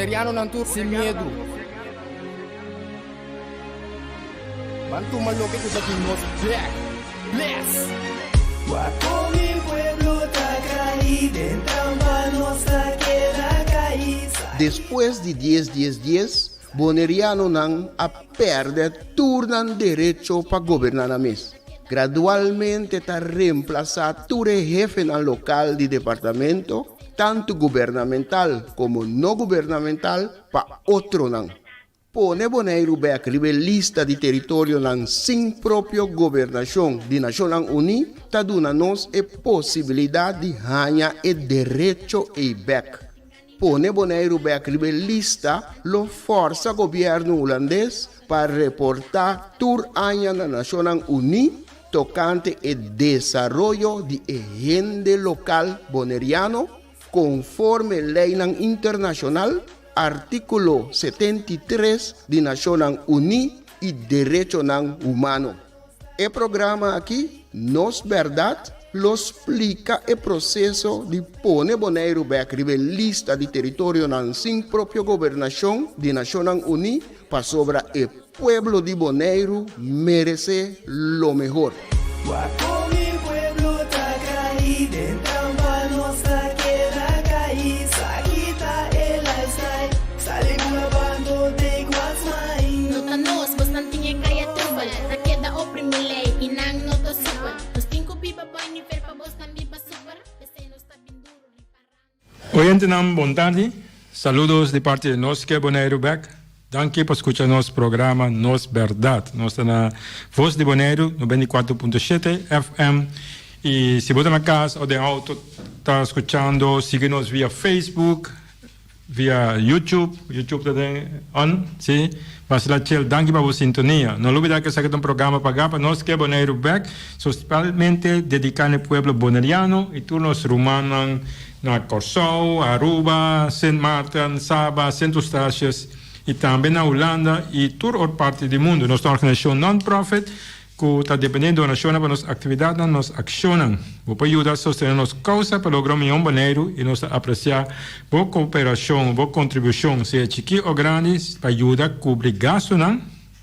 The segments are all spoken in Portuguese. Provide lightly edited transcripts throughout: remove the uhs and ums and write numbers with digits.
Boneriano não tur sem medo. Mantu maloque que daqui nos back. Bless. Guapo mi pueblo tacaí, dentro nossa queda caí. Depois de 10, Boneriano não a perde turnan direito para governar na mesa. Gradualmente está reemplazado todo jefe no local de departamento, tanto gubernamental como não gubernamental, para outro não. Pone Bonaire back lista de território não sem própria governação de Nações Unidas, está dando-nos a possibilidade de ganhar o direito e back. Pone Bonaire back lista lo força governo holandês para reportar tour año na Nações Unidas tocante o desenvolvimento de agente local boneriano conforme lei internacional artículo 73 de Nações Unidas e direito humano. O programa aqui, Nos Verdade, lo explica o processo de pôr Bonaire back lista de território sem própria governação de Nações Unidas para sobre o pueblo de Bonaire merece lo mejor. Guapo mi pueblo tacaí, dentro nossa queda caí. Sakita el lifestyle, sale grabando de Guasmain. Nota nos, bastante kaya tubal, ta queda oprimile, inang noto super. Nos cinco pipa banho, per pa bos tambi pa super. Deseno está binduro riparando. Oyente nam bondade, saludos de parte de nós que Bonaire back. Danke por escuchar nosso programa Nos Verdade. Nós estamos na Voz de Bonaire, 94.7 FM. E se você está na casa ou de auto, está escutando, siga-nos via Facebook, via YouTube. YouTube está on, sim? Mas lá, danke por sua sintonia. Não olvide que esse é um programa para nós que Bonaire back, principalmente dedicado ao povo boneriano e turnos rumanos na Corsou, Aruba, Saint Martin, Saba, Centro Eustáchios, e também na Holanda e toda outra parte do mundo. Nós somos uma organização non-profit que está dependendo da nação para nossas atividades, nossas ações. Vou ajudar a sostener nossa causa para lograr um boneiro e nós apreciar boa cooperação, boa contribuição, seja chique ou grande, para ajudar a cobrir gastos,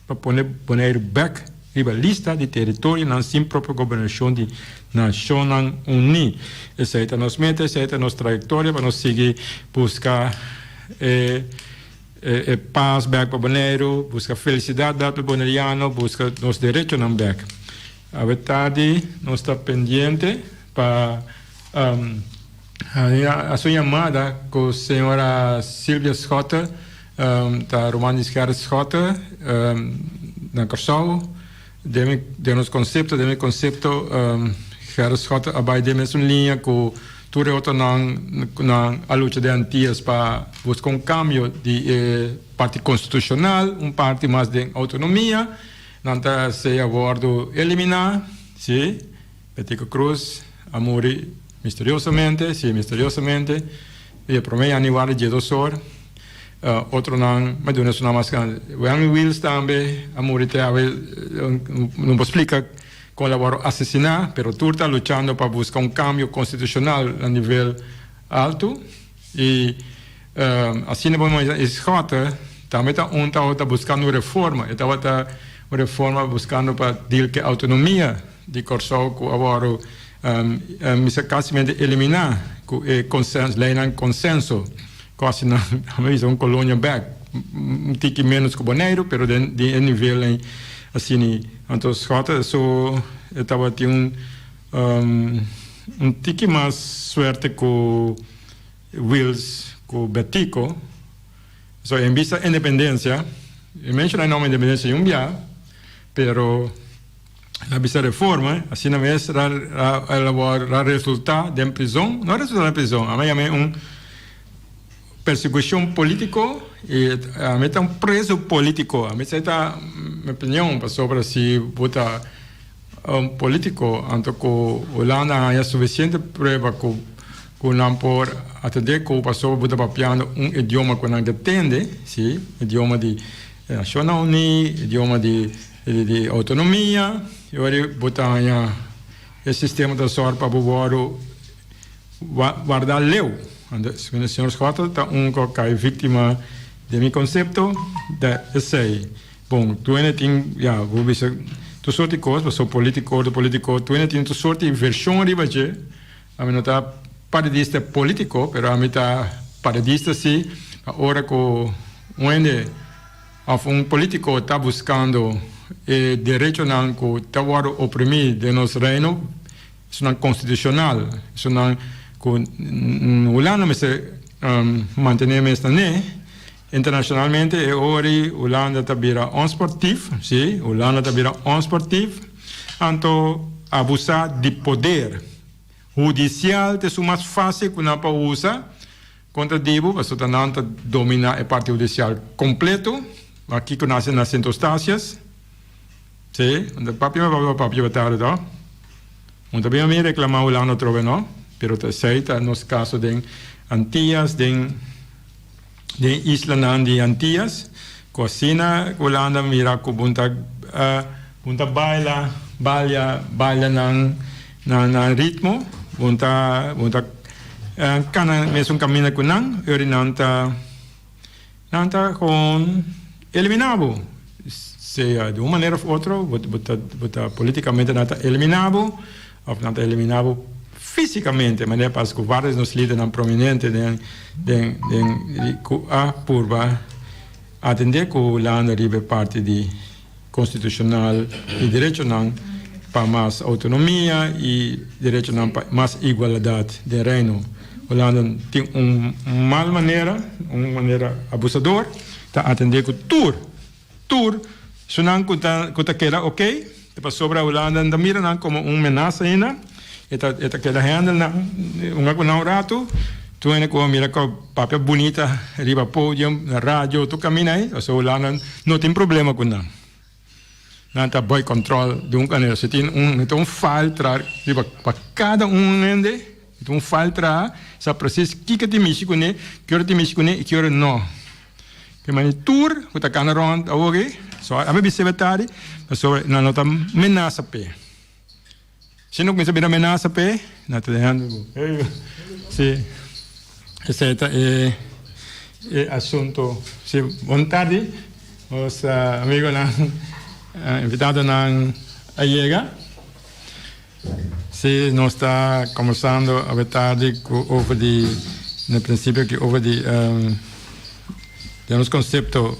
para pôr boneiro back na lista de território sem própria governação de Nações Unidas. Essa é a nossa meta, essa é a nossa trajetória para nós seguir buscar paz back para Bonaire, busca felicidade para boneriano, busca nos direitos não back. A verdade, nós está pendente para a sua chamada com a senhora Silvia Schotter, da Romana Esquerda Schotter, na Corsou, de nosso conceito, Gerard Schotter, abai de mesma linha com tudo outro na a luta de antias para buscar cambio de parte constitucional, parte mais de autonomia, não está se abordo eliminar, sim, Petico Cruz, amore misteriosamente, e para mim aniversário de 2 horas, outro não, mas não é mais grande. Wayne Wills também, amore te não vou explicar colaboró asesinar, pero tú estás luchando para buscar un cambio constitucional a nivel alto y así no podemos decir, también está buscando una reforma, está una reforma buscando para decir que autonomía de Corsou que ahora casi eliminar consenso, lei consenso, quase não, é colônia back, tique menos que Bonaire, pero de nível assim, então eu estava tendo tique mais suerte com Wills, com Betico, em vista da independência, eu mencionei o nome independência um dia, pero na vista reforma, assim na vez ela resultado de prisão, não resultado de prisão, a minha persecução política e a mim é preso político. A mim está minha opinião sobre se bota político, então que Holanda é suficiente prova que não pode atender que o pessoa bota papiando idioma que não entende, sim, idioma de Nações Unidas, idioma de autonomia, e agora bota o sistema da sorte para o guardar leu. O senhor Scott está que é vítima de meu conceito da sei. Bom, tu ainda tem, vou ver tu sorte de coisas, sou político, tu ainda tem tu sorte de versão de baixo. A mim não está paradista político, mas a mim está paradista sim. Agora que um político está buscando direito não que está oprimido de nosso reino, isso não é constitucional, isso não é que Holanda mas mantenemos esta internacionalmente e hoje Holanda está vira onsportivo, sim, Holanda está vira onsportivo, então abusar de poder judicial é mais fácil que não para usar contra Dibo, você está não dominar a parte judicial completo, aqui que nasce nas circunstâncias, sim, onde papi vai tarde, tá? Onde bem a mim reclamar Holanda trove não, pero te sei tá nos caso de Antillas, de Isla de Antillas, cocina Holanda mira que bunta baila na ritmo, bunta kana mesmo caminha com não, nanta com eliminado, seja de uma maneira ou outra, bota politicamente nanta eliminado, ou nanta eliminado fisicamente, mas é para que vários nos líderes prominentes de a curva atender que o Holanda arriba parte de constitucional e direito não para mais autonomia e direito não para mais igualdade de reino. Holanda tem uma maneira abusador, está atender que tur, se não que queda ok, depois sobre a Holanda não mira como uma ameaça ainda. Esta queda handle um rato, tu ainda com mira com papel bonita, riba podium, na rádio, tu caminha aí, ou seja, não tem problema com não. Não tá boy control de maneira, se tem file tra, riba para cada ende, tem file tra, sa preciso que te mexe com ele, que hora te mexe com ele e que hora não. Que mani tour, que tá cana round, ok? So, a me bisevetari, sobre na nota menaça pe. Se não começa a virar ameaça, não está deixando. Sim. Esse é assunto. Sim, boa tarde. Os amigos invitados a chegar. Sim, nós estamos conversando a tarde sobre, no princípio, que sobre os conceitos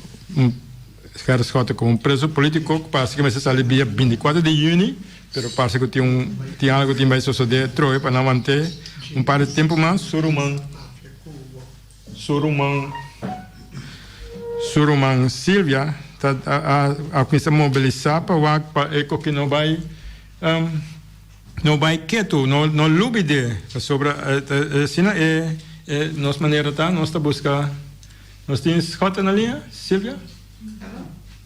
Gerrit Schotten como preso político, que parece que vai ser dia 24 de junho. Pero parece que tem algo que vai suceder troy para não manter par de tempo mais Suruman Silvia está a começar a mobilizar para eco que não vai quieto, não lubide sobre sina nossa maneira tá nós está buscar nós temos Schotten na linha Silvia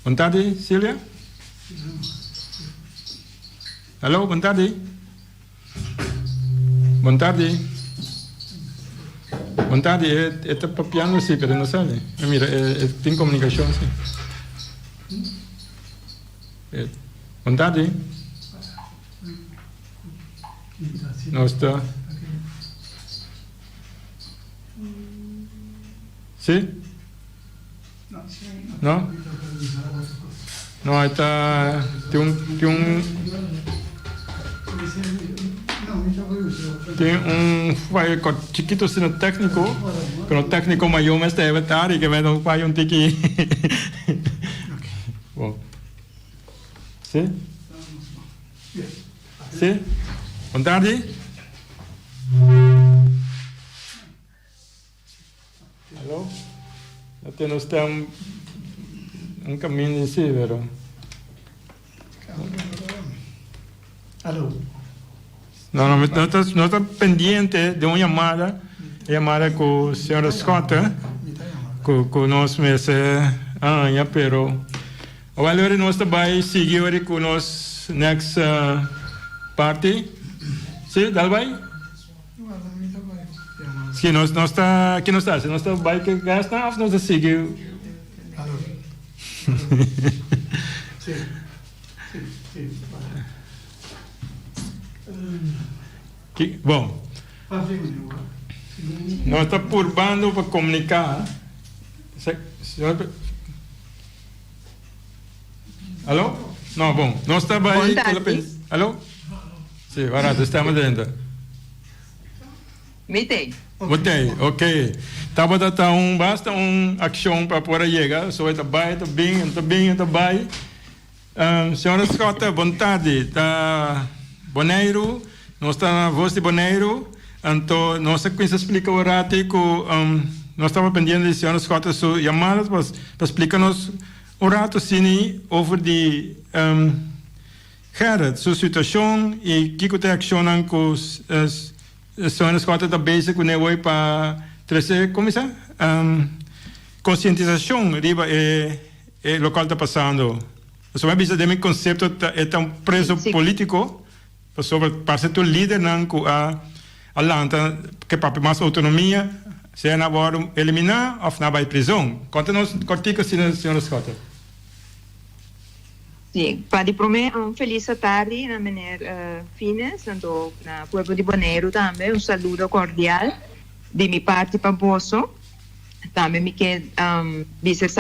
boa tarde Silvia. Alô, boa tarde. Boa tarde. Boa tarde, está papiando sim, mas não sabe. Mira, tem comunicação sim. Boa tarde. Não está. Sim? Não? Não, está. Tem file chiquito sino técnico, pero técnico maior mas deve estar e que vai dar um tiki. Bom. Sim? Sim? Boa tarde. Alô? Até nós temos caminho em si, vero? Alô? Não está pendente de uma chamada com o senhor Scott, com nós mesmo, pero agora nós vai seguir com nós next party, sim, dá vai? Sim, nós está aqui nós vai que gasta, nós seguir. Alô? Sim. Bom, Nós estamos por bando para comunicar. Alô? Não, bom. Nós estamos aí. Alô? Sim, barato, estamos dentro. Mitei. Botei, ok. Tava basta ação para poder chegar. Só está bem. Senhora Scott, boa tarde. Tá Bonaire, nós estamos na voz de Bonaire. Então, nós aqui explica o rático. Nós estamos pendendo de senhora Scott suas chamadas para explicar-nos o rato sim over de Gerard, sua situação e que tem ação com os senhora Scott está basic com ele para trazer como é conscientização riba é local está passando. Só é bisa de conceito é um preso político para ser o líder não com a lanta que para mais autonomia se na agora eliminar ou na vai prisão. Conta-nos cortico senhora Scott. Sim, para primeiro feliz tarde na maneira Fines, tanto na Pueblo de Bonaire também saludo cordial de minha parte para Bosso. Também me quer dizer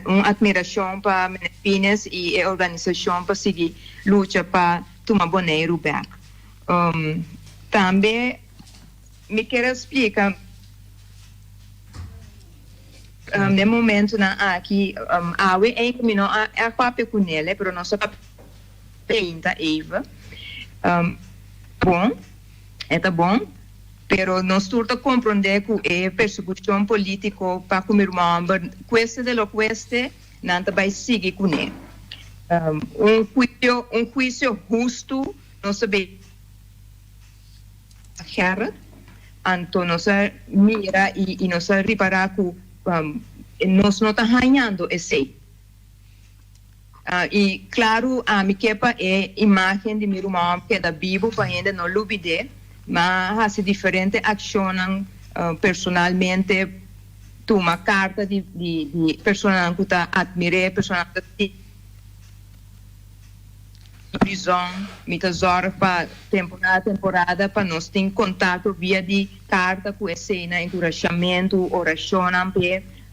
uma admiração para Fines e a organização para seguir luta para tomar Bonaire back. Também me quer explicar no momento aqui a caminho a papel com ele, pero nossa ainda Eva bom, bom, pero nós turta compreender que é persecução política para comer irmão, queste de lo queste não vai seguir com ele. Juízo justo não sabe Gerard, então nós mira e nós reparar que nós não estamos ganhando esse. E claro, a minha quepa é imagem de meu irmão que é da Bíblia, para ainda não olvidar, mas há diferente ações personalmente, uma carta de pessoas que está admirando, pessoas que prisão, muitas horas para temporada para nós ter contato via de carta com essa encorajamento, oração,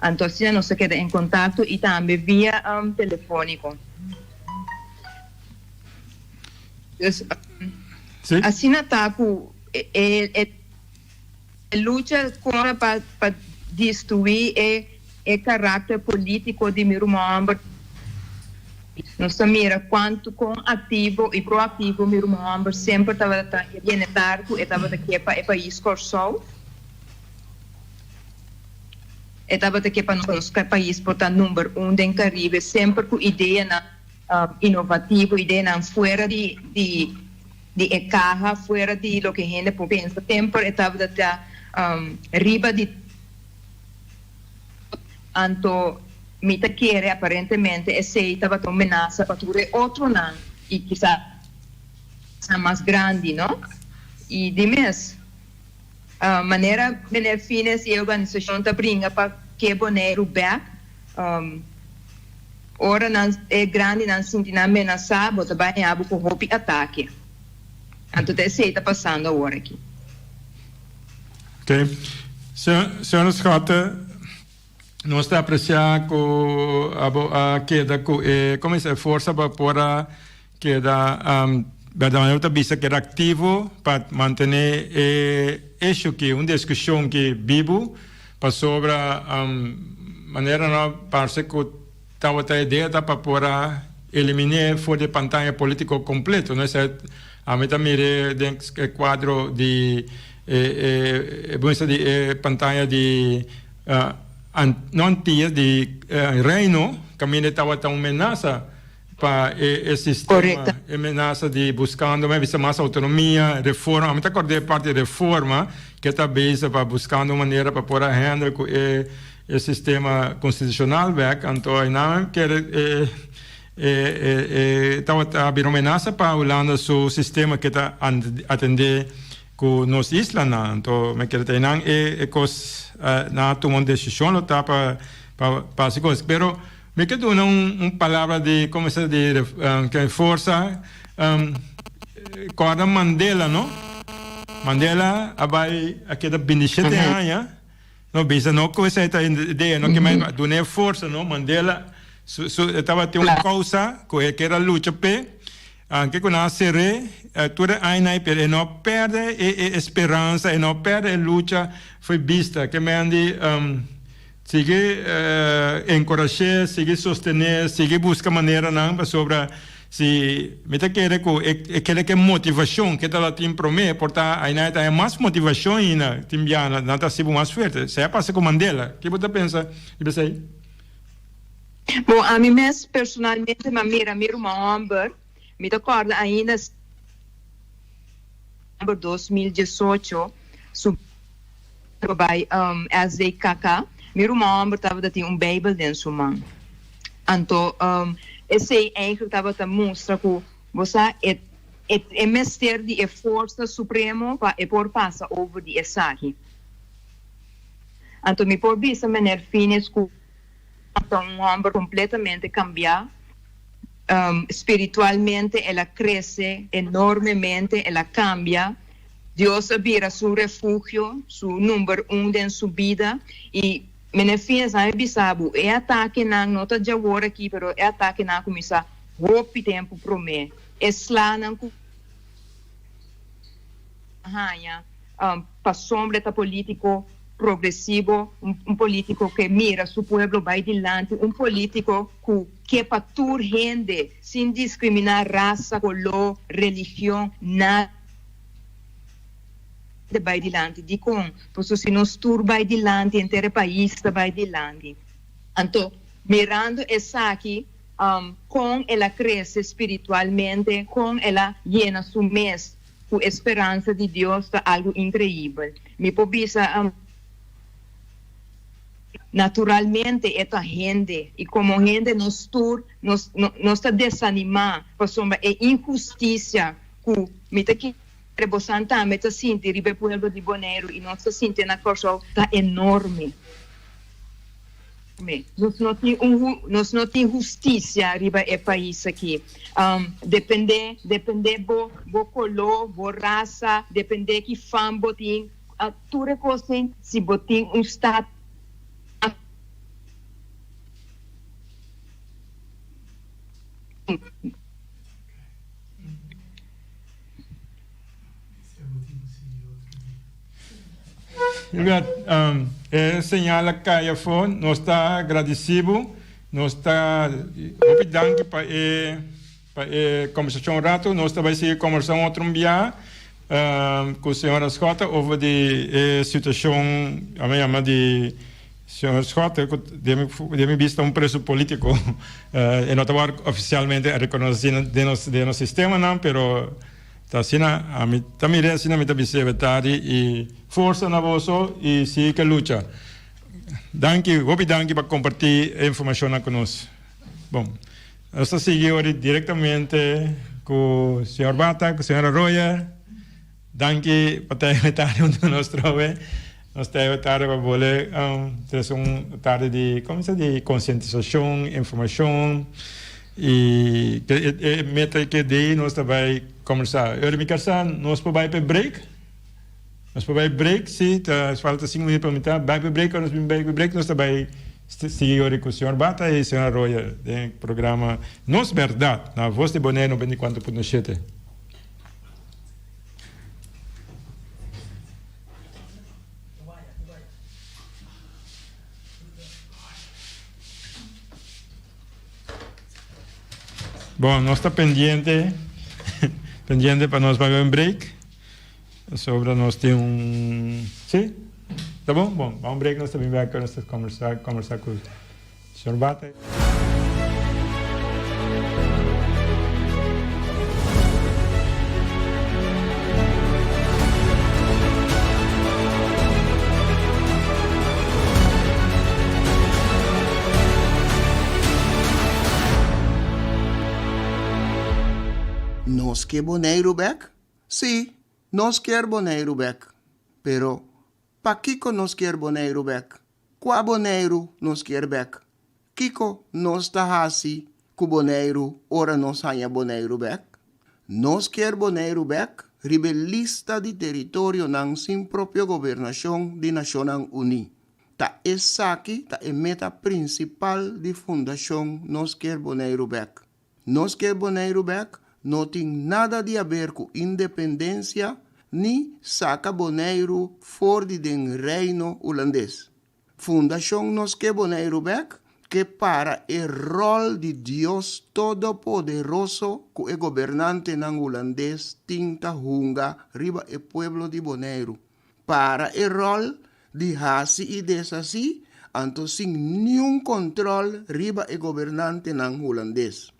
então assim nós queda em contato e também via telefônico. Assim está com luta para destruir o caráter político de meu irmão. Nós mira quanto com ativo e proativo meu irmão sempre estava bem-estar, estava aqui para o país Corsol, estava aqui para nosso país, portanto, número 1 do Caribe, sempre com ideia inovativa, ideia fora de caja, fora de lo que a gente pensa, sempre estava riba de anto mita quiere aparentemente esse estava uma ameaça para outro não e quizá mais grande, não? E de mês maneira benefícios e organização tá brinca para que Bonaire back ora não é grande não sente na ameaça bota bem abo com roupa ataque então esse está passando agora aqui. Ok, senhora Scott, nós estamos apreciando a queda como é a força para poder queda verdadeiramente vista que era ativo para manter isso que uma discussão que vivo para sobre maneira não parece que estava a ideia para poder eliminar fora de pantalla político completo, não é? A mim também dentro do quadro de pantalla de não tinha de reino, que a minha estava tão ameaça para esse sistema, ameaça de buscando mais autonomia, reforma, a minha acordei parte de reforma, que está base para buscando uma maneira para poder handle com o sistema constitucional, então aí não quer estava a ameaça para o lado do sistema que está atender com nossa isla, então me quer ter não na tomar decisão tá para as coisas, pero me quer dar uma palavra de como se de que força Corda Mandela, não? Mandela abai aquela bindicete ya. No bisa no coisa esta ideia no que mais dune força no Mandela estava tem uma causa que era luta pe anche con a sere tudo ainda per não perde esperança e não perde luta foi vista que me andi sigue encorajar, sigue sostener, sigue buscar maneira não sobre se me te quer que motivação que ela tem para mim, portanto ainda tem mais motivação ainda, tem já não está sendo mais forte. Se é passa com Mandela, que você pensa? Bom, a mim mesmo personalmente, mira uma homem, me recordo ainda em 2018, sobre SDKK, mira uma homem estava tendo Bíblia dentro de sua mão. Então, esse eigenlijk estava a mostrar que você é mestre de força supremo para por passar over de essa. Então, me por vista maneira fines que um homem completamente cambiar, espiritualmente ela cresce enormemente, ela cambia. Deus vira seu refúgio, seu número 1 em sua vida e menefines aí bisabu é ataque não nota de agora aqui, pero é ataque não começa roupa tempo pro me esla não para sombra tá político progressivo, político que mira su pueblo vai dilante, político que para tur gente sem discriminar raça, color, religião, nada vai dilante, di com, posso se nos tur vai dilante, inteiro país vai dilante. Então, mirando essa aqui, com ela cresce espiritualmente, com ela llena su mês, com esperança de Deus, tá algo incrível. Me pobisa, naturalmente, esta gente, e como gente nos tur, nos está desanimar, por sombra, é injustiça, que me que Santa me está sentindo ribe pueblo de Bonaire e nossa sente na coisa está enorme. Nós não tem justiça ribe é país aqui. Depende bo color, bo raça, depende que fam botin, tudo coisa se botin estado señala que a fon nós está agradecido, nós está obrigado para conversação rato, nós vai seguir conversando outro dia com a senhora Scott over de situação a minha de senhora Scott de minha vista preso político e não estava oficialmente reconhecido de nosso sistema não, pero Tasina, a mim também é assim, a mim também se vetari e força na vosso e sim que luta. Danke, obrigado para compartilhar a informação conosco. Bom, nós estamos seguindo diretamente com o Sr. Bata, com a Sra. Roya. Danke para ter vetari onde nós trove. Nós temos vetari para poder ter uma tarde de, como se diz, conscientização, informação. E meta que daí nós também conversar. Eu me casar, nós podemos ir break. Nós podemos break, sim, falta 5 minutos para metade. Vai para break, nós vamos break, nós também seguir com o Sr. Bata e a Sra. Roya, do programa Nos Verdade, na Voz de Bonaire 94.7. Bom, nós está pendente para nós fazer um break. Sobre nós tem Sim? Tá bom? Bom, vamos break, nós também vamos conversar com o Sr. Bata. Nós quer Bonaire back? Sim, nós quer Bonaire back. Pero, pa Kiko nós quer Bonaire back? Qua Bonaire nós quer back? Kiko nós tá assim, com Bonaire, ora nós hanha Bonaire back? Nós quer Bonaire back? ribe lista di territorio ng sin propio gobernación di Naciones Unidas. Ta esaki ta e meta principal di fundación Nos quer Bonaire back. Nos quer Bonaire back no tem nada de a ver com independência ni saca Bonaire fora den reino holandês. Fundação Nos quer Bonaire back que para o rol de Deus Todo-Poderoso que o governante ng holandês tinta hunga riba e pueblo de Bonaire. Para o rol de hasi e desasi, anto sin nenhum control riba e governante ng holandês.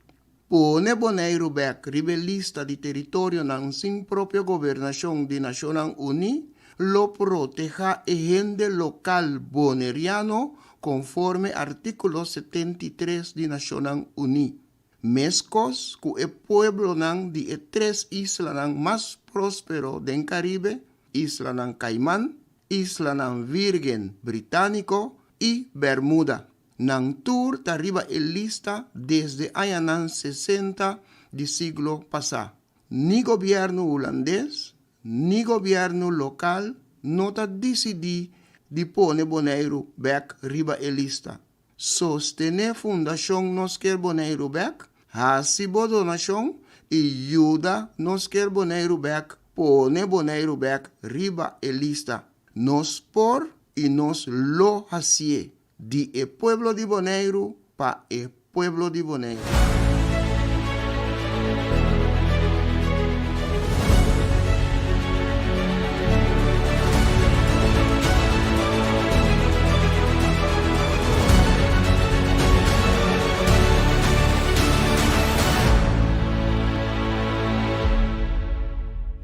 Pone Bonaire back riba lista de território ng sin propio gobernación de Naciones Unidas, lo proteja e gente local boneriano conforme artículo 73 de Naciones Unidas. Mescos que el pueblo ng di e tres islas ng más próspero den Caribe, isla ng Caimán, isla ng Virgen Británico y Bermuda. Nang tour arriba el lista desde ayanan 60 del siglo pasado. Ni gobierno holandés, ni gobierno local no ta decidí de pone Bonaire back riba el lista. Sostener Fundación Nos quer Bonaire back, hasibo donación y ayuda Nos quer Bonaire back, pone Bonaire back riba el lista. Nos por y nos lo hacie. Di el pueblo de Bonaire pa el pueblo de Bonaire.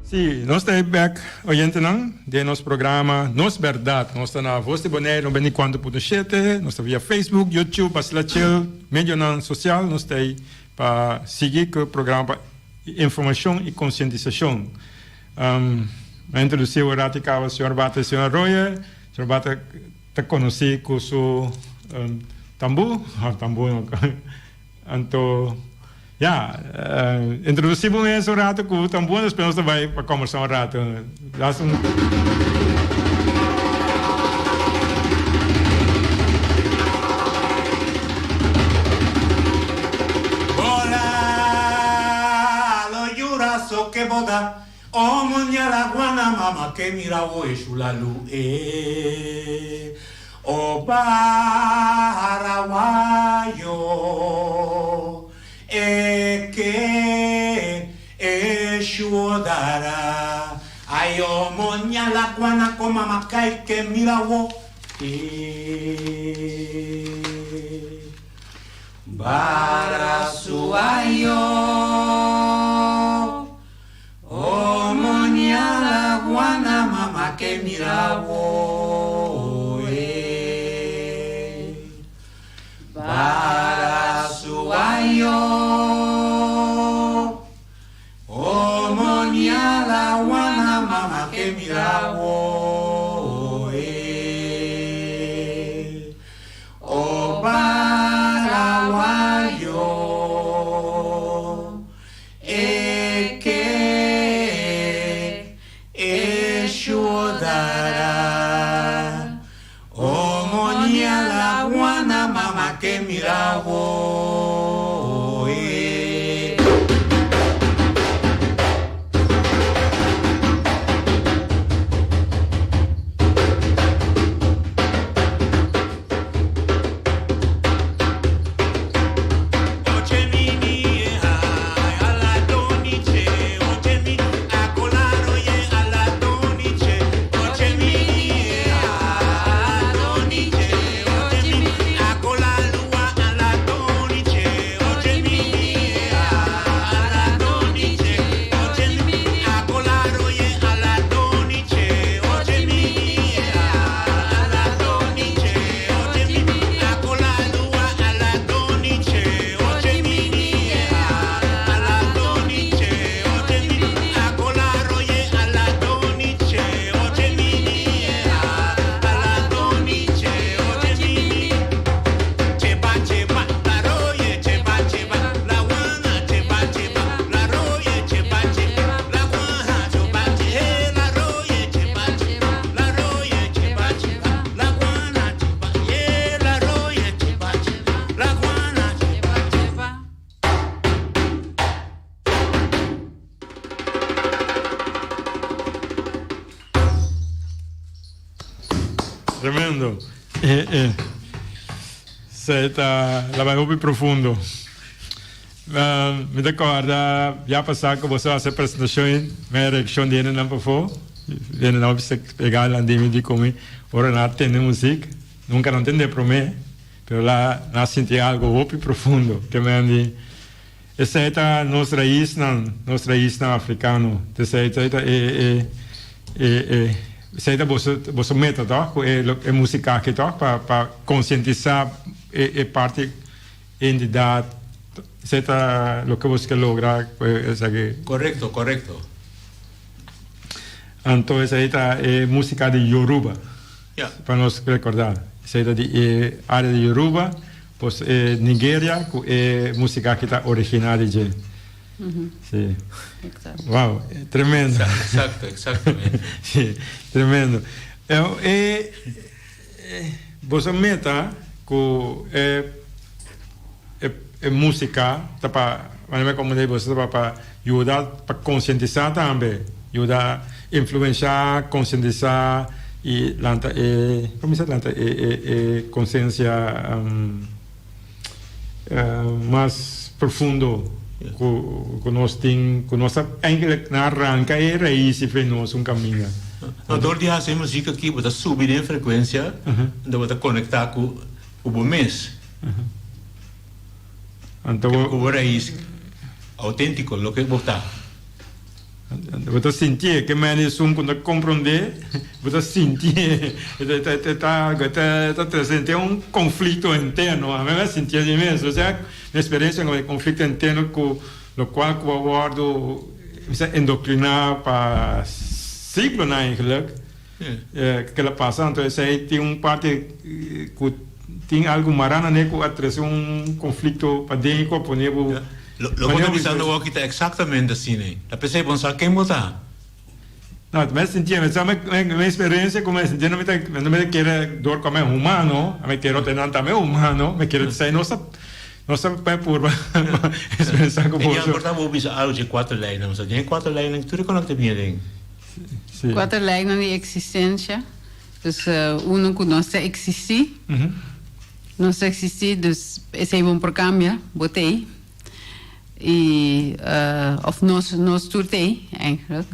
Sí, nós estamos back oyente de nosso programa Nos Verdade. Nós estamos na Voz de Bonaire, no 24.7, nós estamos via Facebook, YouTube, Basilachil, mídia social, nós estamos para seguir o programa para informação e conscientização. Introduzir o Raticava, o Sr. Bata e o Sr. Roya. O Sr. Bata te conheci com o seu tambu, então... Ja, introduzimos esse rato com o tambor, depois nós vai para conversar um rato. Hola, lo yuraso que boda, o muña la guana mama que mira o chulalu o paraguayo. Que dará ay o moña la guana como macay que mira wo para su ayo o moña la guana mama que mira wo para su ayo que mira o paraguayo que dará o moña la guana mama que mira Tremendo. Senta, la vai più profondo. Mi ricorda, já passar que você faz a apresentação, minha reação dele não foi. Ele não precisa pegar lá de mim de comer. Ora, não tem música. Nunca não entende para mim. Mas lá, não senti algo muito profundo. Que me andi. Essa é a nossa raiz não africano. Essa é você método, é música que para conscientizar a parte entidade. Isso é o que você logra. Correcto. Então, essa é música de Yoruba. Yeah. Para nos recordar. Essa é de área de Yoruba, pois Nigéria, é música que está original de. Sim. Uau, tremendo. Exatamente. Sim, tremendo. Você meta com música, para como você para ajudar para conscientizar também, ajudar a influenciar, conscientizar e como se lanta consciência mais profundo que nós temos, que nós eigenlijk na arranca e raiz e fez caminho. Door die haast muziek aqui, você subir em frequência, dan você conectar com o mês. Então, o raiz autêntico, lo que você você sentir que me sum quando compreender, você sentir está trazendo conflito interno, a mim sentir imenso, ou seja, uma experiência com conflito interno com o qual eu guardo endocrinar para ciclo eigenlijk, que ela passa, então aí tem parte que tem algo marana né que traz conflito para dentro, para poner Lo que está dizendo aqui está exatamente assim, né? A pessoa pensa quem botar. Não, mas sentia, mas a minha experiência como é sentir, não me quer dor como é humano, me quero ter também humano, me quero dizer nossa pé por experiência com você. E agora vou dizer algo de 4 lijnen, mas tem 4 lijnen que tu conecta bem ding. 4 lijnen de existência. Dus uno que nós existir. Nós existir, dus esse é um programa, botei. Of nós turtei, eigenlijk.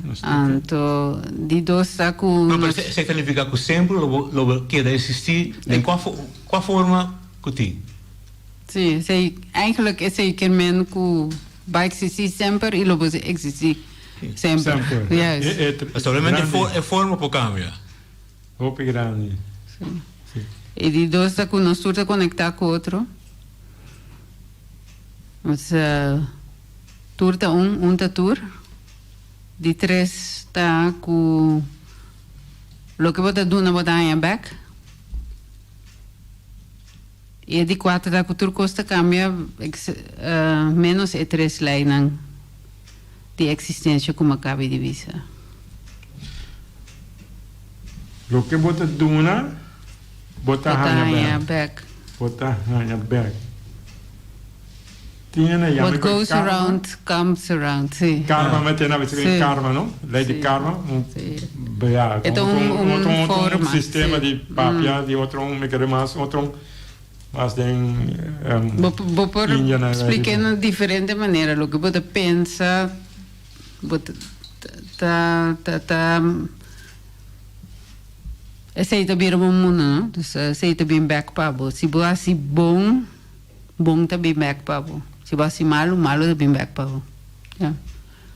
Então, die dois está com... Não, mas isso significa que sempre lo quer existir em qual forma que tem? Sim, eigenlijk is hij kermen que vai existir sempre e lo vai existir sempre. Juist. Mas somente a forma por cambia. Hope grande. E die dois está com nós turta conectar com outro. Mas turta tá tour. Die 3 está com lo que você duna botar em back. E die 4 está com tur costa cambia menos e 3 lijnen de existência como acaba de visa. Lo que você duna botar em back. Botar em back. What goes around comes around, sim. Karma, mas tem a ver com karma, não? Lei de karma. É um sistema de papia, de outro me quer mais, outro mais tem... Vou explicar de diferente maneira. O que você pensa, aceita bem o mundo, não? Então, aceita bem back para você. Se você assim bom também back para você. Se você malo também back para você.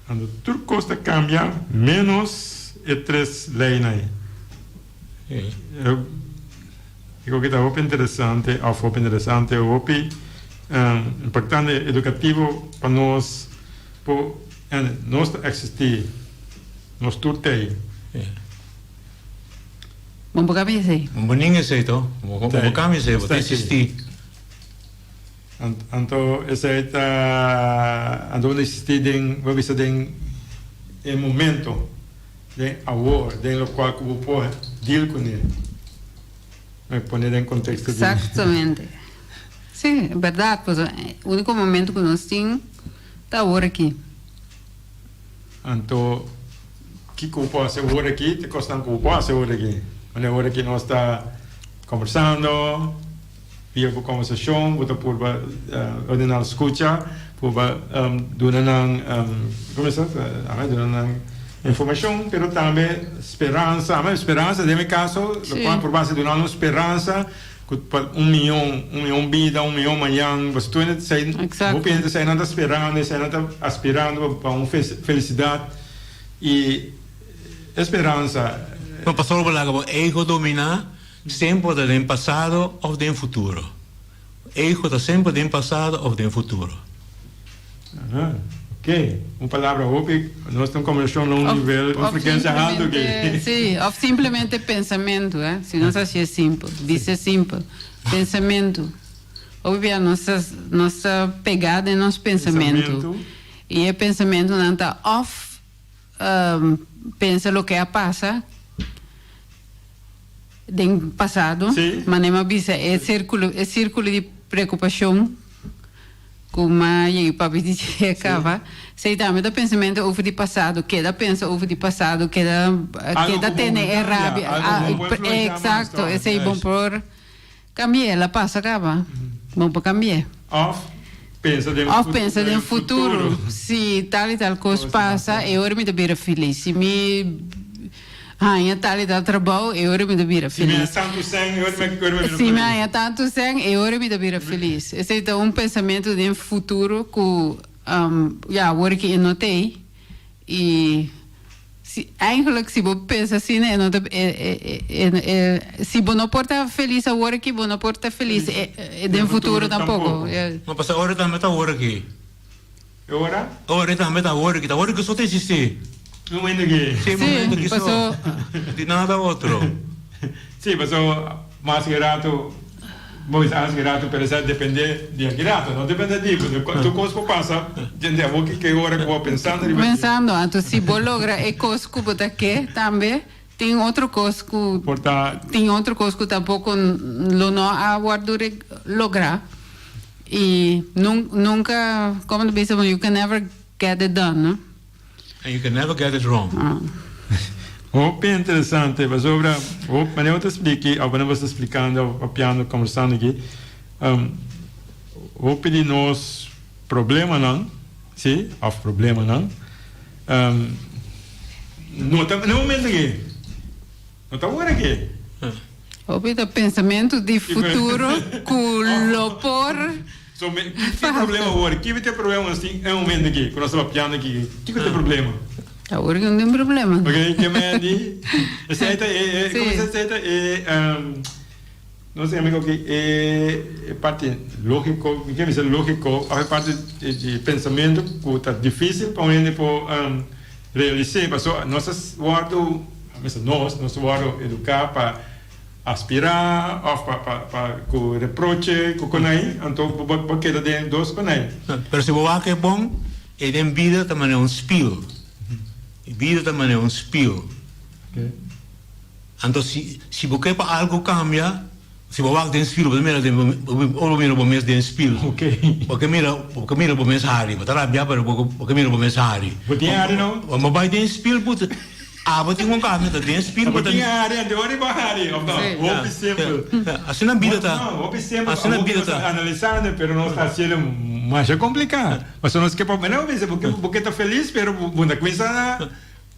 Quando tudo custa cambia, menos e 3 lijnen. Eu digo que está muito interessante, importante educativo para nós, para nós existir, nós turtei. Vamos cá pensar. Vamos ninguém sei, então. Vamos cá pensar, vou existir. Então, essa é onde existir, vamos dizer, em momento, de agora, de lo qual eu vou deal com ele. Me poner em contexto. Exatamente. Sim, é verdade. Pois, o único momento que nós temos está agora aqui. Então, o que eu posso fazer agora aqui, te custa que eu posso fazer agora aqui. Mas agora que nós está conversando, via por conversação, por ordenar escuta, por donar como é que informação, pero também esperança. A esperança, nesse caso, por base de uma esperança, para 1 milhão vida, 1 milhão amanhã, você não sai nada esperando, sai nada aspirando para uma felicidade e esperança. Não passou por lá, o ego domina sempre do passado ou do futuro. O ego está sempre do passado ou do futuro. Ok, uma palavra óbvia, nós estamos conversando num nível, uma frequência alta. Sim, ou simplesmente pensamento, se não é simples, diz simples, pensamento. Óbvio, nossa pegada é nosso pensamento. E o pensamento não está off, pensa o que passa, do passado, mas não é círculo de preocupação. Como o papi dizia, acaba. Sei também do pensamento over de passado, queda pensa over de passado, queda tem rabia. Exato, esse é bom por cambiar, ela passa, acaba. Bom para cambiar. Off pensa no futuro. Se tal e tal coisa passa, eu me devia feliz. Se me tal e tal trabalho, eu me devia feliz. Se me há tanto sangue, eu me devia feliz. Esse é um pensamento de futuro que agora que eu notei. E eigenlijk, se você pensa assim, se você não pode estar feliz agora que você não pode estar feliz no futuro tampouco. Mas passa hora também está hora aqui. Hora? Hora também está hora aqui. Está hora que só tem existir. Um momento aqui. Sim, momento aqui só. De nada outro. Sim, passou mais grato. Mas mais grato, por exemplo, depende de grato. Não depende de isso. Tu coisa passa, gente, o que hora que vou pensando. Pensando, então se você logra e coisa que você quer também, tem outra coisa que tampouco não aguardo lograr. E nunca, como diz, you can never get it done, não? And you can never get it wrong. Muito interessante, mas sobre mas eu te expliquei, ou quando você está explicando, o piano conversando aqui, vou pedir nós problema não, sim, of problema não, no momento aqui, não está agora aqui. O pensamento de futuro que lo por. So, que problema agora? Que tem problema assim, é um momento aqui, quando nós estamos piano aqui, que tem problema? Agora não tem problema. Ok, que me di? Aceita, como se aceita? Não sei, amigo, que é parte lógico, que é lógico, a parte de pensamento que está difícil para a gente realizar. Nós guardo educar para aspirar, ou para reproche, com aí, então porque da de dois com aí. Mas se você é bom, é de vida também é um espelho. Vida também é um espelho. Então se você para algo cambia, se você tem espelho, você mira o mês de espelho. Porque mira o mês hari, você rabia para porque mira o mês hari. Você hari não? Mas vai ter espelho, você você tem cambio, tem espelho, você tem hari, de hora para hari, ou sempre. Assim na vida tá. Não, sempre. Assim na vida tá. Analisando, pero não está sendo mais complicado. Mas nós que não vê porque está feliz, pero bunda coisa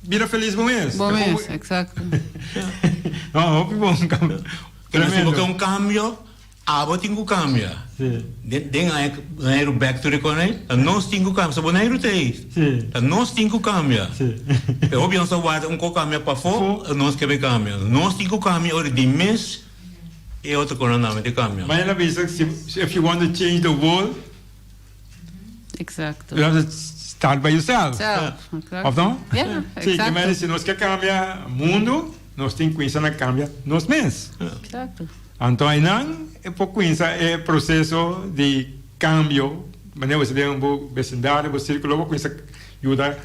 vira feliz bom mês. Bom mês, exato. Não, bom. Se você um cambio, você tem que cambiar. Den ganhar o back to the corner, nós temos que cambiar. Se você não tem, nós temos que cambiar. É óbvio que nós vamos cambiar para fora, nós queremos cambiar. Nós temos que cambiar de mês e outra coisa não tem que cambiar. Mas ela diz que if you want to change the world, exacto. You have to start by yourself. Of não? Yeah, sim, mas se nós queremos cambiar o mundo, nós temos que começar a cambiar nós mesmos. Exato. Então, aí não é pouco começar é processo de cambio. Mas você tem um vecindário, um círculo, você começa a ajudar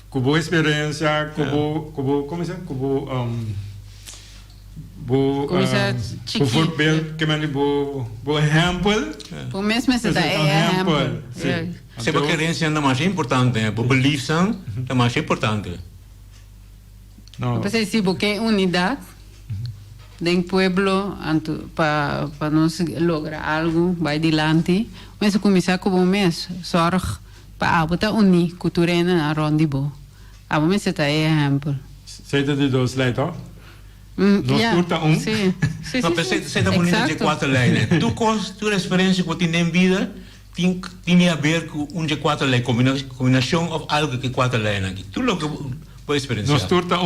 com boa experiência, com boa, como é que boa exemplo. O mesmo é exemplo. Se a querência é mais importante, o belief é mais importante. Não. Se você quer unidade, del pueblo para nos lograr algo vai dilante, mas começar com o mês, zorg para a unir cultura na rondibo. A momento você tá exemplo. Zeiden die dus leidt hoor? Nós turta Sim. Mas você está bonito de 4 leis, né? Tu experiência que tem em vida tinha a ver com de 4 leis, combinação of algo que 4 leis aqui. Tu logo pode experienciar. Nós turta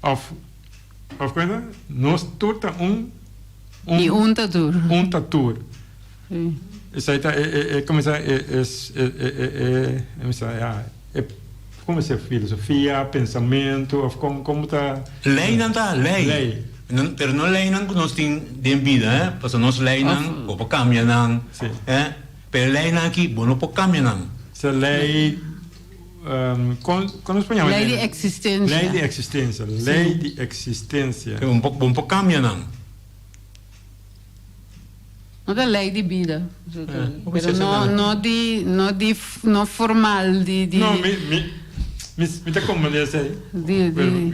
of coisa? Nós turta E tatur. Tatur. Sim. Isso aí tá como se filosofia, pensamento, of como tá lei não tá lei. Pero não lei não nós tem de vida, eh? Porque nós lei não, ou cambia não, eh? Pero lei não aqui, bom não pode cambiar não. Se lei com espanhol. Lei de existência. Lei de existência. Lei de existência. Um pouco cambia não. Não é lei de vida. Não formal de. Não, me tá como desse.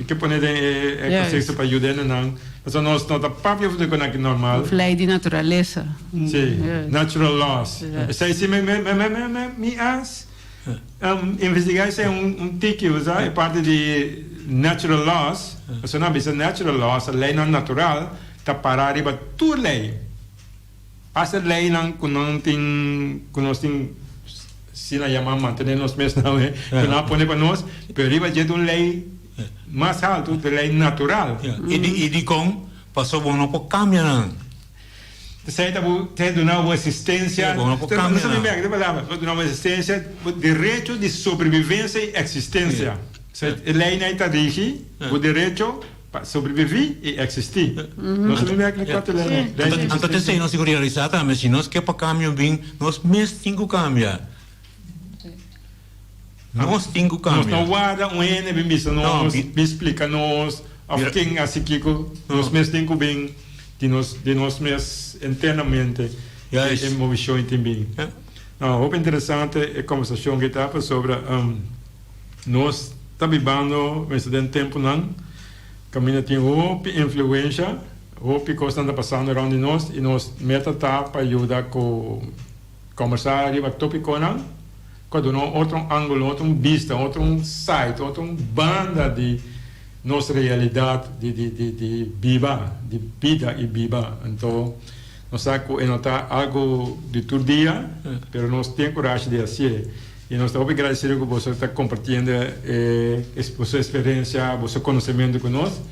Que pone de contexto para ajudar não. Mas nós não tá papel de coisa normal. Lei de natureza. Sim. Natural laws. Sei se me as investigar se tique usar é parte de natural laws. Se não bisa natural laws, a lei não natural tá parar riba tu lei. Asa lei não tem se na chama manter nós mesmos não é que não pone para nós pero riba de uma lei mais alto de lei natural e de com passou bom não pode cambiar não. Você tem uma existência não pode cambiar não. Você tem uma existência direito de sobrevivência e existência. A lei não está rigi o direito para sobreviver e existir. Nós não vemos que quatro leis. Então se nós se realizar também se nós quer para cambiar bem nós mesmos temos que cambiar. Nós temos que cambiar. Nós não guarda N bem visto nós explica nós of quem assim que nós mesmos temos que bem de nós mesmos internamente e emoção também. Não, o interessante é a conversação que estava sobre nós está vivendo nesse tempo não caminha tem outra influência outra coisa está passando around nós e nós meta tá para ajudar com conversar riba tópico não quando não outro ângulo outro vista outro site outro banda de nossa realidade de vida e viva então nós saco e notar algo de todo dia pero nós temos coragem de fazer e nós estamos agradecidos que você está compartilhando sua experiência, seu conhecimento conosco.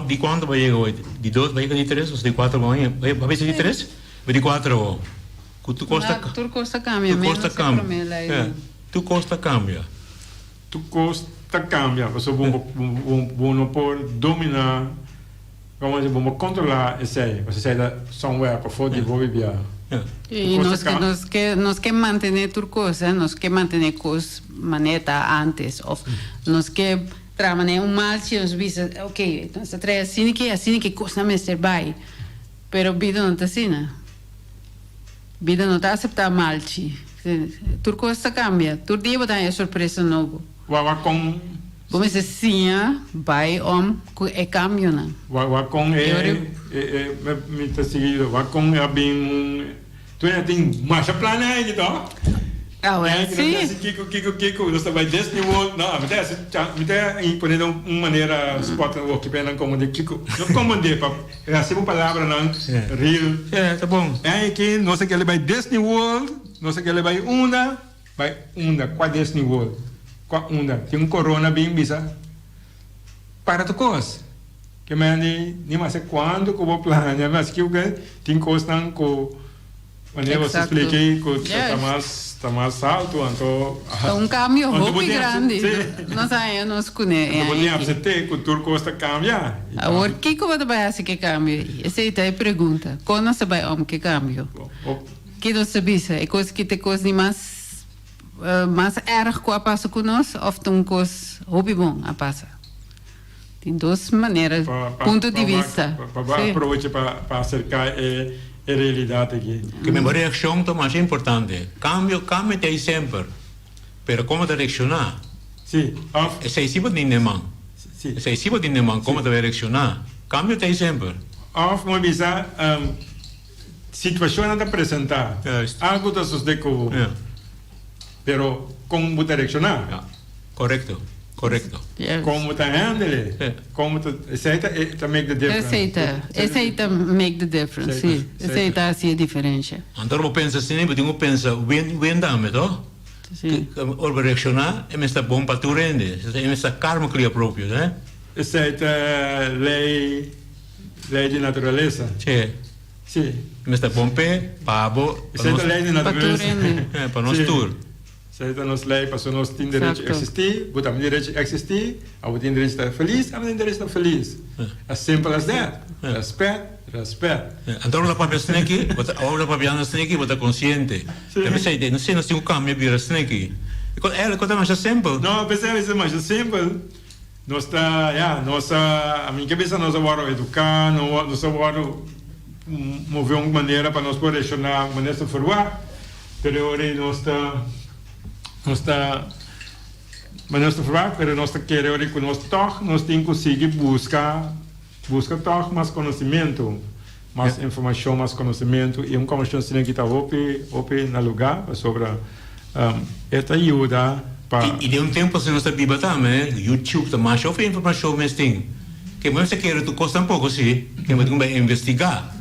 De quanto vai chegar hoje? De 2 vai chegar de 3 ou de 4 vai? Vai ser de 3? Vai de 4? Tu costa cambia. Tu costa cambia. Tu costa cambia. Você não pode dominar, vamos controlar isso aí. Você sai da somewhere para fora de viver. E nós que manter turcosa, nós que manter coisas maneta antes, ou nós que trabalhar malchi, nós visa, ok, nós traz assim que coisa não ser vai, pero vida não está assim, vida não está aceitar malchi, turcosa cambia, todo dia vai dar surpresa novo. Vamos dizer sim, vai é cambio não. Vai com me está seguindo, vai com bem tu ainda tem marcha plana aí então. Sim. Kiko, nós estamos desse nível, não, me tem impondo uma maneira spot no work bem como de Kiko, não como de para receber uma palavra não real. Tá bom. É que nós que ele vai desse nível, nós que ele vai qual desse nível. Tem corona bem bisa para tu coisa que nem mais quando que eu vou planejar mas que tem coisa não que maneira você expliquei que está mais alto então cambio muito grande nós sabemos que não podemos aceitar que tudo costa cambia agora o que você vai fazer que cambie essa é a pergunta quando você vai que cambio que você bisa é coisa que tem coisa mais erg com a passa conosco ou tem coisa hobby bom a passa tem duas maneiras ponto de vista para aproveitar para acercar a realidade aqui que minha reação é mais importante cambio tem sempre pero como te reaccionar sim esse é tipo de nemang como te reaccionar Cambio tem sempre. Of mo bisa situação a apresentar. Juist. Algo dat is deco. Ja. Pero como moet direcionar? Ja. Correcto. Yes. Como moet handelen? Ja. Como to make the difference. Aceita make the difference, sim. Aceita assim a diferença. Então eu penso assim, eu penso, win dame, toch? Sim. Orbe reaccionar, e me está bom para tu rende. E me está karma cria próprio, né? Aceita lei de natureza. Sim. Sim. Me está bom pé, pabo, Aceita lei de natureza. para nós tour. Aceita nos lei para nós ter direito a existir, botar direito a existir, a botar direito a estar feliz, a botar direito a estar feliz. As simple as that. Respeito. Então eu para pensar aqui, agora para pensar aqui, botar consciente. Também sei, não sei se um caminho vira aqui. Ela conta mais simples. Não, percebe se mais simples. Nós a minha cabeça nós vamos educar, nós vamos mover uma maneira para nós poder reaccionar, uma maneira de forward. Pero pero nós queremos que nós temos que conseguir buscar mais conhecimento, mais informação, mais conhecimento e conversação que está open na lugar sobre esta ajuda. E de tempo se nós estamos também, YouTube está mais of informação mas tem que mesmo se quer tu custa pouco sim, que mas vai investigar.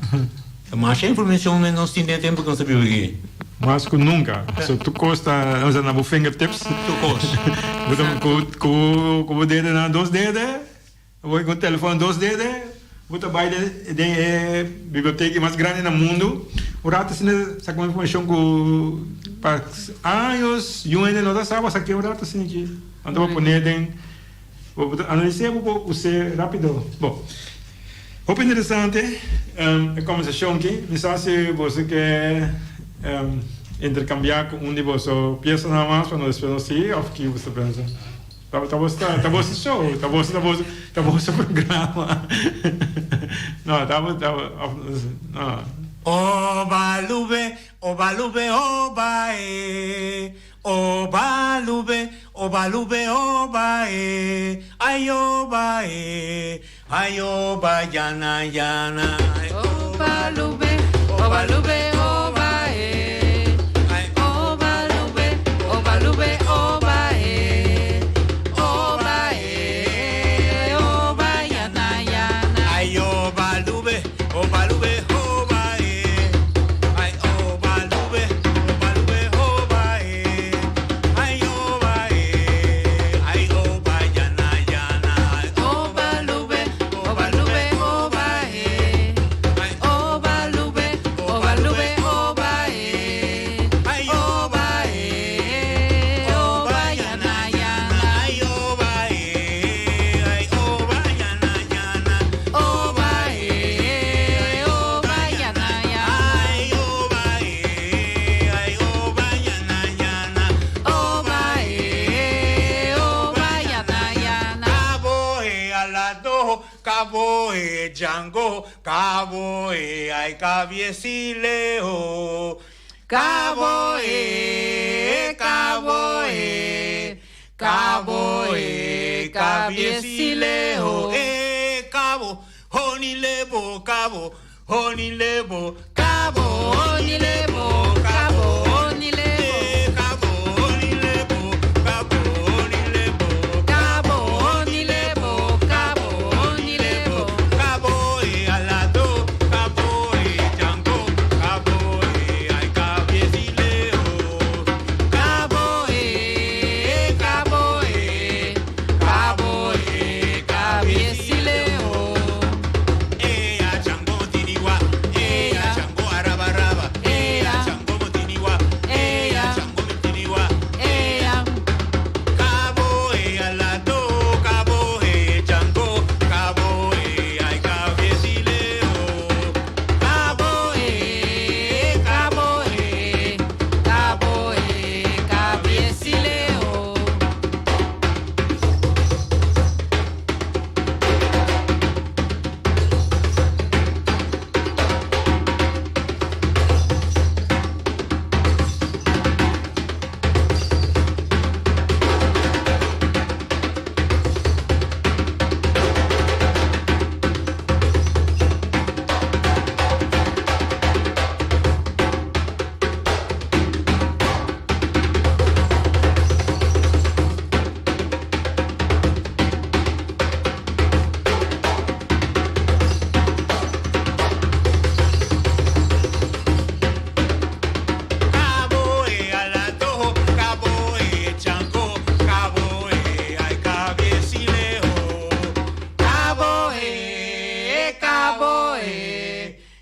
Mais informação mas nós temos tempo que nós estamos aqui. Mais que nunca. So tu custa, nós na fingertips. Tu custa. Com o dedo na 2 dedos, vou com o telefone 2 dedos, vou trabalhar de biblioteca mais grande no mundo. O rato se essa informação com para anos, eu ainda não sabe essa que o rato se aqui. Então vou poner vou analisar vou usar rápido. Bom, muito interessante a conversação aqui. Me sabe se você quer intercambiar com um de vocês peças nada mais para nós assim, ou que você pensa? Tá você show, tá você programa. Não, não. Oba lube, oba lube, oba e. Oba lube, oba lube, oba e. Ay oba e. Ay oba yana yana. Oba lube, oba lube, oba e. Oba lube, oba lube, oba e. Oba e. Oba yana yana. Ay oba lube, oba lube, oba e. Ay oba lube, oba lube, oba e. Ay oba e. Ay oba yana yana. Oba lube, oba lube, oba e. Oba lube, oba lube, oba e. Ay Oba e. Oba yana yana. ay oba e. Ay oba yana yana. Oba e. Oba yana yana. Ay oba e. Ay oba yana yana. Oba e. Oba yana yana. Cabo e alado, cabo e Django, cabo e ay cabiecileo. Cabo e. Cabo e. Cabo e. Cabiecileo. Cabo, honey lebo, cabo, honey lebo, Cabo ni lebo. Cabo ni lebo. cabo, honey lebo, cabo, honey lebo, Cabo ni lebo. Cabo ni lebo. cabo e alado, cabo e Django, cabo e ay cabiecileo. Cabo e. Cabo e. Cabo e. Cabiecileo. A Django tirigua, a Django arabaraba, a Django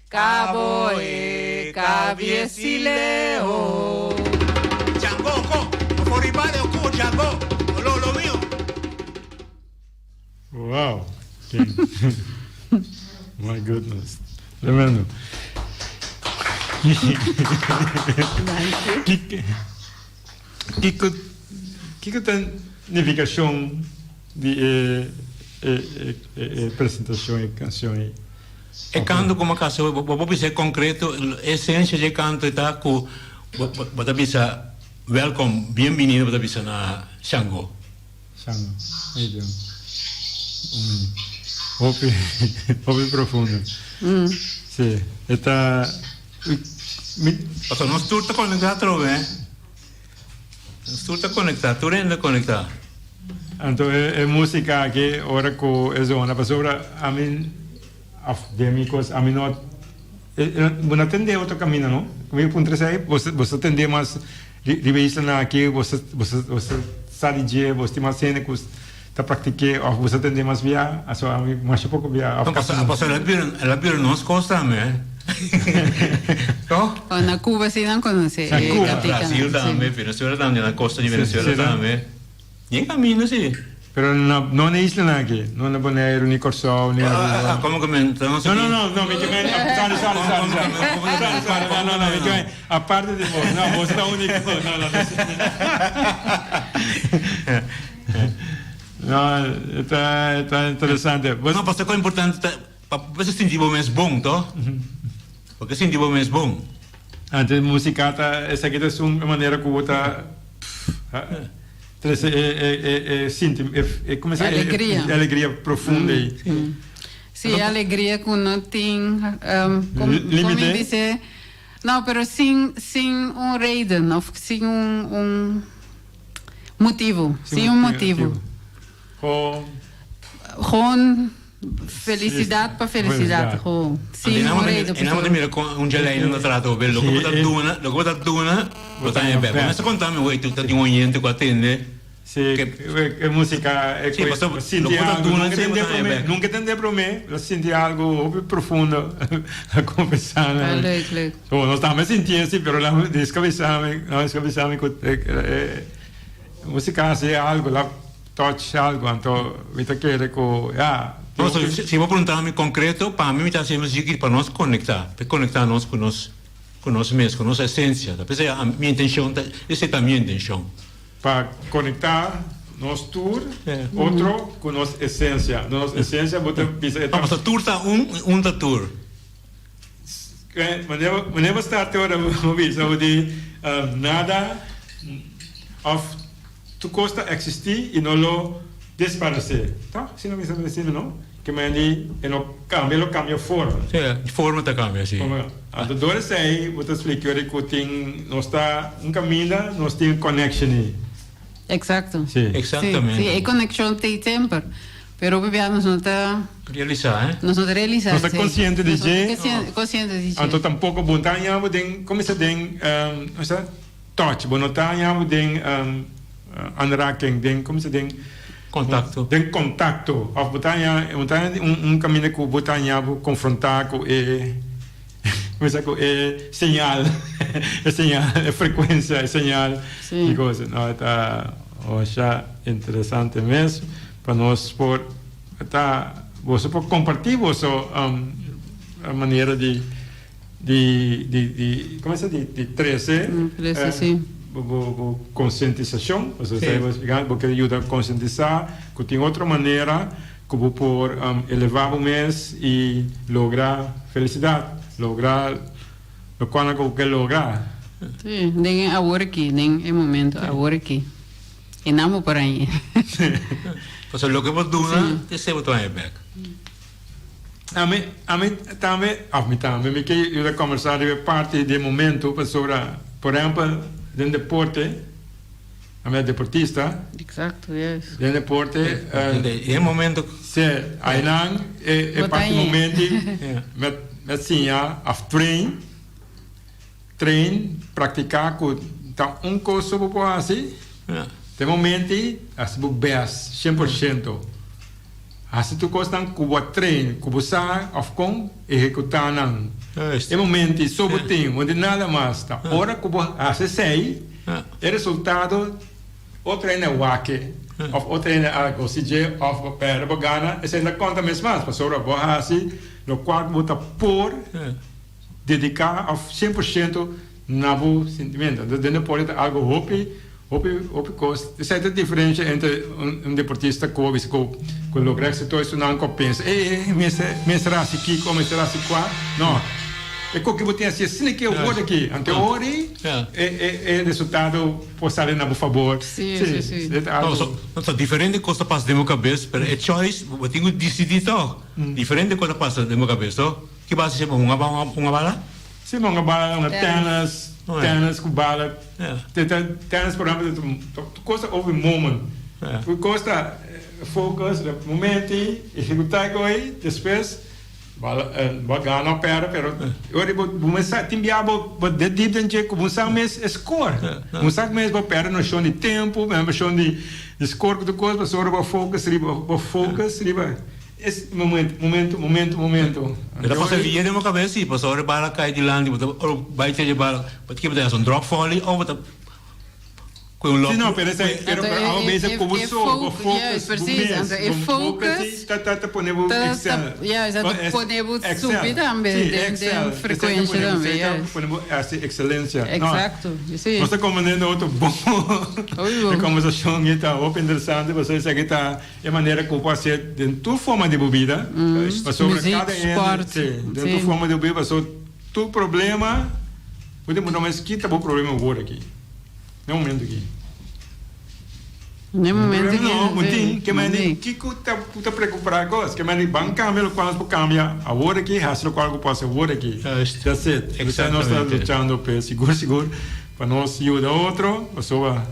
caboe, cabiesileo. Django, fuori male o Django, lo mio. Wow. King. My goodness. Tremendo. Que significação de apresentação e canção? E canto como caso, vou dizer concreto, a essência de canto está com, vou dizer, welcome, bem-vindo, vou dizer na Django. Django, aí Hobby profundo. Sim, está. Porque nós tudo está conectado, né? Nós tudo está conectado, tudo ainda conectado. Então, é música que ora com a zona, mas ora a mim, afdemicos, a mim não. Não atende outro caminho, não? Como eu ponto aí, você atende mais revista na aqui, você sabe de, você mais cênicos. Pratiquei, você atende mais via, a sua mais pouco via. Ela vira nós costa, né? Na Cuba sim não conhece. Na Cuba, Brasil também, Venezuela também, na costa de Venezuela também. Nem caminho sim. Pero não é isla aqui, não é Bonaire, nem Corsol, nem. Como que me então? Não, me diga, não, me diga, a parte de você, não, você é o único, não, está interessante. Não, porque é importante, para você sentir o mais bom, tá? Porque sentir o mais bom. Antes, música, essa aqui é uma maneira que você como é alegria profunda. Sim, alegria que não tem, como dizer, não, mas sem reden, ou sem motivo, sem motivo. Gewoon felicidade para felicidade. Gewoon. Sim, não me mira com gelei no trato, bello. Logo tá duna, botar em pé. Mas conta me tu tá de um oriente com atende. Sim, é música, é coisa. Nunca entendi para mim, eu senti algo profundo a conversar. Nós também sentimos assim, mas descabeçamos com música é algo lá. Touch algo, então, me quer que se vou perguntar em concreto, para mim está sendo música para nós conectar nós com nós mesmos, com nossa essência. Essa é a minha intenção, essa é a minha intenção. Para conectar nós tour, outro com nossa essência. Nossa essência, você precisa. Mas a tour está da tour. Mas não está agora, vou dizer, nada of tu costa existir e não lo desaparecer, tá? Se não me sabe dizer não, que me ali lo cambia forma. Sim, forma tá cambia, sim. A doutora sei, vou te explicar que tem nós está caminho, nós tem connection. Exacto. Sim. Exatamente. Sim, a conexão tem tempo, pero o nós não está realizar, Nós está consciente de que. Consciente de que. Então tampouco montanha, tem como se tem, touch, montanha, tem aanraking, denk, como se tem contato. Tem contato. Of botanya caminho que botanya confrontar com señal, frequência, señal e coisa. Não está, acho interessante mesmo para nós por você pode compartilhar a maneira de como se diz, de 13, sim. Conscientização, porque ajuda a conscientizar, que tem outra maneira que vou por elevar o mês e lograr felicidade, lograr o que eu quero lograr. Sim, nem agora aqui, nem é momento, agora aqui. E não por aí. Porque o que você duna, você vai tomar back. A mim também, me quer eu conversar de parte do momento, por exemplo, dentro do deporte, a minha deportista. Exato, yes. Dentro do deporte. É momento. Sim, aí não é parte do momento, assim, train, praticar com coisa para assim. Tem momento, assim, best, 100%. As tu costa cubo trein, cubo sa of com executar nan. Juist. E momento sobotinho, onde nada mais tá. Ora cubo hace sei, e resultado o trein é wake, of o trein é algo CJ of per bogana, e se na conta mesmo mais, pastora bohasi, no qual bota por dedicar a 100% na bo sentimento. Dentro pode ter algo hopi costa. Essa é a diferença entre deportista que logra se todo isso não compensa. Me será assim aqui, como será assim lá? Não. É que você tem assim que eu vou aqui. Ante ori, é resultado por sair na favor. Sim. Não, diferente coisa passa dentro da cabeça, mas é choice, eu tenho que decidir tal. Diferente coisa passa dentro da cabeça, que base chama uma bala? Sim, uma bala, tennis com bala. Tennis, por exemplo, costa houve moment. Costa focus, momento, executar aí, depois bala ganhar opera, pero ora começar timbiabo, de deep dentro começar mes score. Começar mes opera no chão de tempo, no chão de score do coisa, mas ora focus, riba. Esse momento. Era para você vir na cabeça, para ora bala cai de lado, vai ter bala, para que você um drop volley ou para com sim, não, pero ao mesmo como o focus, focus, tá ponemos excel. Podemos subir também, tem frequência também. Ponemos essa excelência. Exato, sim. Nós estamos comandando outro bom. A conversação está open interessante, você sabe que está de maneira que pode ser dentro forma de bebida, sobre cada esporte, dentro forma de bebida, sobre tu problema, podemos não mais quita o problema agora aqui. No momento aqui. No momento aqui. Não, que mais que tá preocupado agora, que mais banco cambia, quando por cambia, agora aqui, raso qual que passa agora aqui. That's it. Então nós estamos lutando para seguro, para nós e o outro, pessoa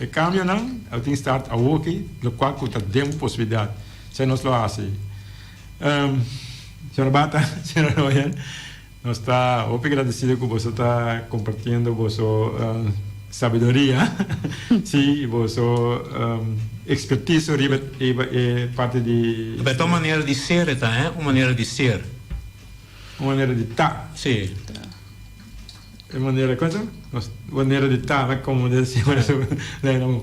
é cambio não, eu tenho que estar agora aqui, no qual que tá dentro possibilidade. Se nós lo assim. Senhora Bata, senhora Royan, nós está muito agradecido que você está compartilhando vossa sabedoria, sim, vossa expertise e parte de. É uma maneira de ser, tá? É uma maneira de ser. Uma maneira de estar. Sim. É maneira coisa? Maneira de estar, não como dizer,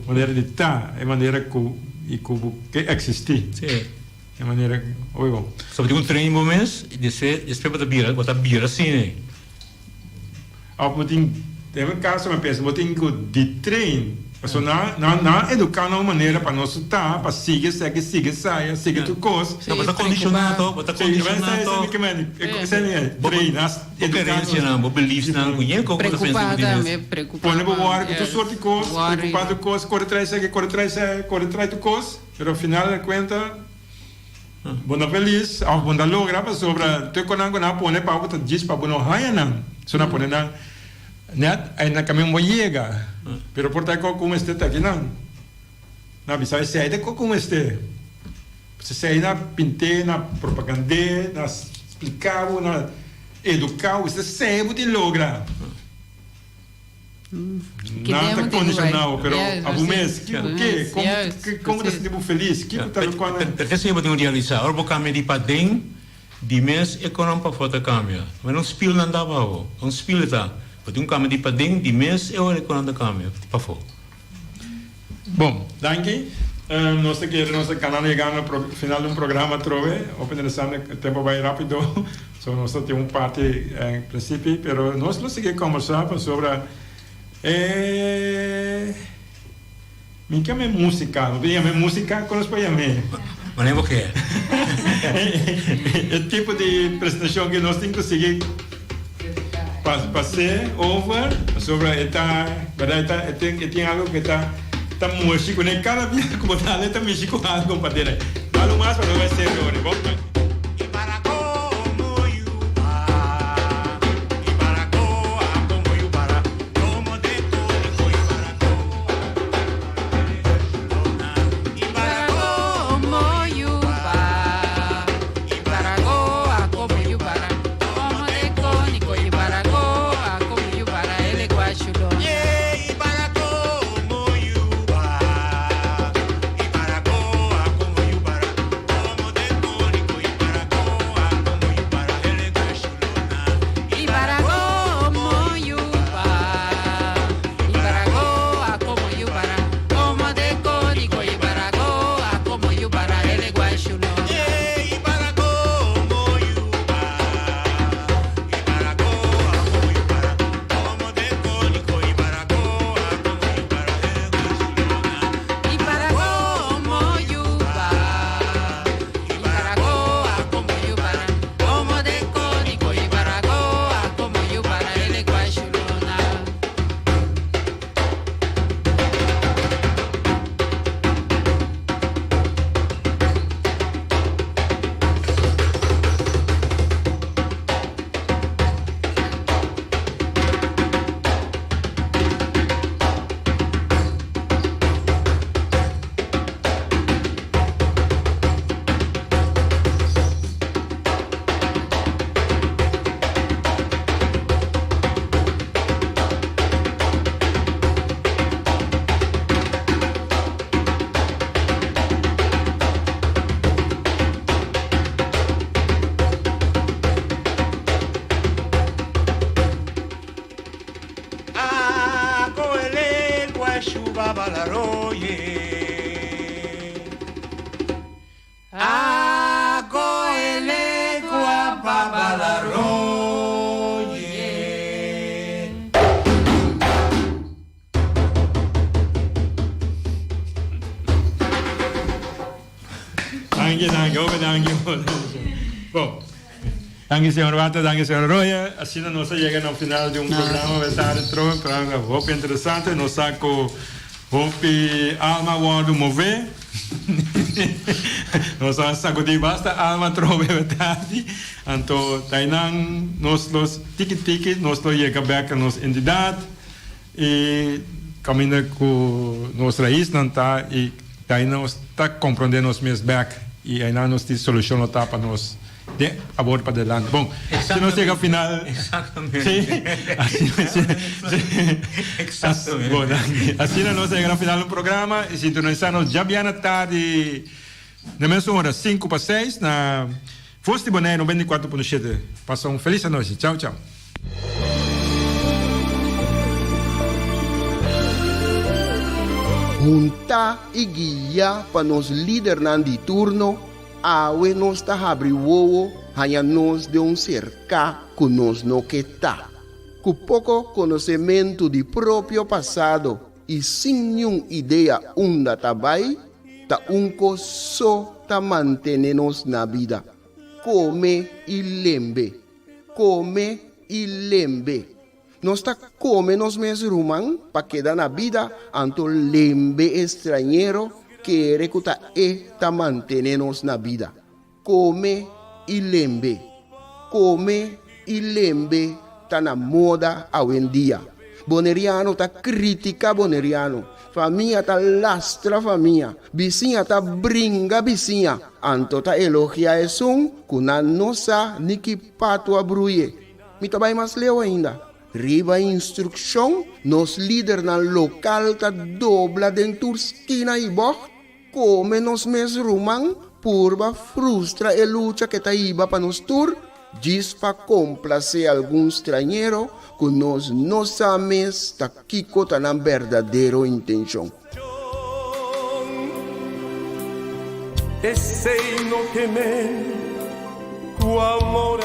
maneira de estar, é maneira que existir. Sim. É maneira, oi bom. Sobre um treino no mês, depois botar bira assim, né? Tem um caso, uma pessoa tem que de treino, mas não educar de uma maneira para nós estar, para seguir tu coisa. Bota condicionado, treinar, educar, não, beliefs não, preocupada, põe no ar que tu sorte coisa, preocupado coisa, corre atrás tu coisa, mas ao final da conta bunda feliz, ao bunda logra para sobre, tu quando não põe para botar diz para não raia não, só não põe não, né? Aí na caminho vai chegar, pero por tal como este tá aqui não, na bisa se aí de como este, se aí na pinte, na propaganda, na explicar, na educar, você sempre te logra. Nada condicional, pero algum mês, como você tipo feliz, que tá no quando pertence a um realizar, ora vou caminhar de para dentro, de mês econômico para fora cambia, mas não spil não dá para não spil tá, porque um caminhar de para dentro, de mês é hora econômico cambia para fora. Bom, danke. Nós queremos nosso canal chegar no final de programa trove, open interessante, o tempo vai rápido, só nós temos parte em princípio, pero nós não seguimos conversar sobre me chama música, não me música, quando eu chamo? Mas nem o que é? O tipo de apresentação que nós temos que seguir, passar over sobre verdade, tem algo que está músico, né? Cada vez que botar está músico algo para dele. Algo mais para não vai ser agora, vamos. babalaroye. Ago elegua babalaroye. Dank je. Bom, dank je, senhor Wata, dank je, senhor Roya. Assim nós chegamos ao final de programa, vai estar dentro um programa muito interessante. Nós saco alma wadu mover. Nós saco basta alma trove verdade. Então, tainang nós los tiki nós lo chega back nos entidade e caminha com nos raiz não tá e tainang está compreendendo os meus back e aí nós temos solução para nós de abordo para adelante. Bom, se nós chega ao final, exatamente. Exatamente. Bom, assim nós chegamos ao final do programa e sintonizamos já bem à tarde, na mesma hora, 5 para 6, na Voz de Bonaire 94.7. Passam uma feliz noite. Tchau, tchau. Junta e guia para nos líder de turno, awe nos ta abri wowo, hanya nos de cerca que nos no que tá. Com pouco conhecimento de próprio passado e sem nenhuma ideia onde tabai, ta unco só ta manter-nos na vida. Come e lembre. Nós está come nos mesmos rumang para quedar na vida, anto lembre estrangeiro que recuta ta manter-nos na vida. Come e lembre tá na moda hoje em dia. Boneriano tá critica boneriano. Família tá lastra família. Vizinha tá brinca vizinha. Anto tá elogia esum, kuna nossa niki pato abruye. Mi tá vai mais leu ainda. Riba instrução, nos líder na local tá dobla dentro esquina e boh. Come nos mes rumang, purba frustra e luta que tá iba para nos tur. Diz para complacer algum estrangeiro que nós não sabemos tá kiko tá na verdadeira intenção. Esse no que me tu amor